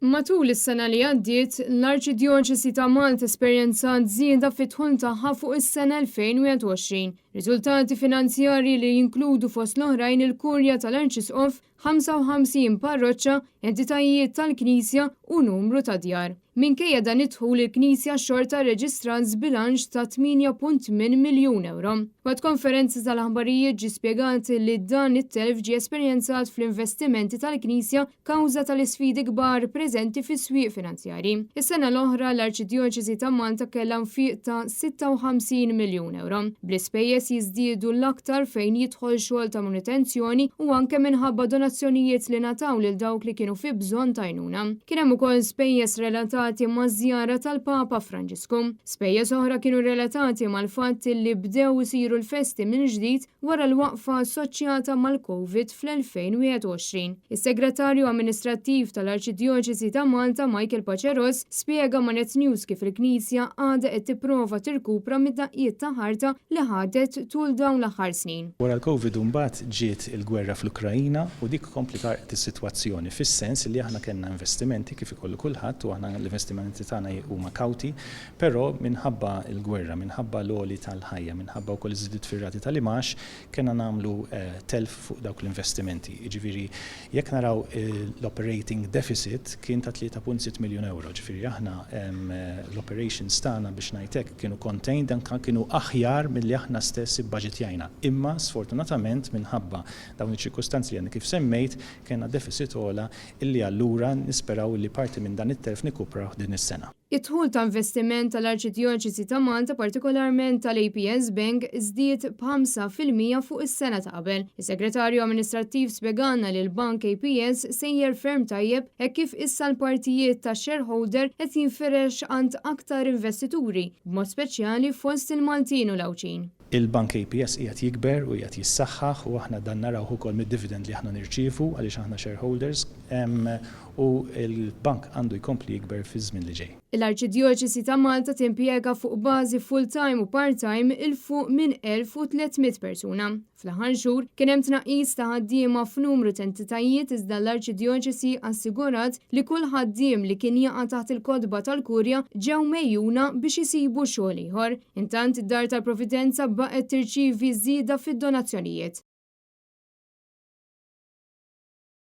Matul is-sena li għaddiet, l-Arċidjoċesi ta' Malta esperjenzat żieda fit-dħul tagħha fuq is-sena 2021. Riżultati finanzjarji li jinkludu fost l-oħrajn il-kurja tal-Arċisqof, 55 parroċċa, entitajiet tal-Knisja u numru ta' djar. Minkejja dan id-dħul il-Knisja xorta reġistrat żbilanċ ta' 8.8 miljun euro. Waqt konferenzi tal-aħbarijiet ġie spjegat li dan it-telf ġie esperjenzat fl-investimenti tal-Knisja kawża tal-isfidi kbar preżenti fis-swieq finanzjarji. Is-sena l-oħra l-Arċidjoċesi ta' Malta kellha nfiq ta' 56 miljun euro. Bl-ispejjeż jiżdiedu l-aktar fejn jidħol xogħol ta' manutenzjoni u anke minħabba donazzjonijiet li nataw lil dawk li kienu fi bżonn ta' għajnuna. Kien hemm ukoll spejjeż relatati maż-żjara tal-Papa Franġisku. Spejjeż oħra kienu relatati mal-fatt li bdew isiru l-festi minn ġdid wara l-waqfa assoċjata mal-Covid fl-2021. Is-Segretarju Amministrattiv tal-Arċidjoċesi ta' Malta Michael Paċeros spjega ma' Net News kif il-Knisja għadha qed tipprova tirkupra mid-daqqiet ta' ħarta li ħadet tul dawn l-aħħar snin. Wara l-Covid mbagħad ġiet il-gwerra fl-Ukrajina u dik komplikat is-sitwazzjoni fis-sens li aħna kellna investimenti kif ikollu kulħadd u aħna l-investimenti tagħna huma kawti, però minħabba l-gwerra, minħabba l-għoli tal-ħajja, minħabba wkoll iż-żidiet fir-rati tal-imax, kellna nagħmlu telf fuq dawk l-investimenti. Jiġifieri jekk naraw l-operating deficit kien ta' 3.6 miljun euro. Ġifieri aħna l-operations tagħna biex ngħidlek kienu contained anke kienu aħjar milli aħna stess ibbudgetjajna. Imma sfortunatament minħabba dawn iċ-ċirkustanzi li għandna kif semmejt kellna deficit ogħla illi allura nisperaw li parti minn dan it-telf nikupraw din is-sena. Id-dħul ta' investiment tal-Arċidjoċesi ta' Malta partikolarment tal-APS Bank żdied b'5% fuq is-sena ta' qabel. Is-Segretarju Amministrattiv spjegana li l-Bank APS sejjer ferm tajjeb hekk kif issa l-partijiet ta' shareholder qed jinferex għand aktar investituri, b'mod speċjali fost il-Maltin u l-Awċin. Il-Bank APS qiegħed jikber u qiegħed jissaħħaħ u aħna dan naraw ukoll mid-dividend li aħna nirċievu għaliex aħna shareholders u l-bank għandu jkompli jikber fi żmien li ġej. L-Arċidjoċesi ta' Malta timpjega fuq bażi full-time u part-time il fuq minn 1300 persuna. Fl-aħħar xhur kien hemm tnaqqis ta' ħaddiema f'numru ta' entitajiet iżda l-Arċidjoċesi assigurat li kull ħaddiem li kien jaqa' taħt il-kodba tal-kurja ġew mejjuna biex isibu xogħol ieħor. Intant id-Dar tal-Provvidenza baqgħet tirċievi żieda fid-donazzjonijiet.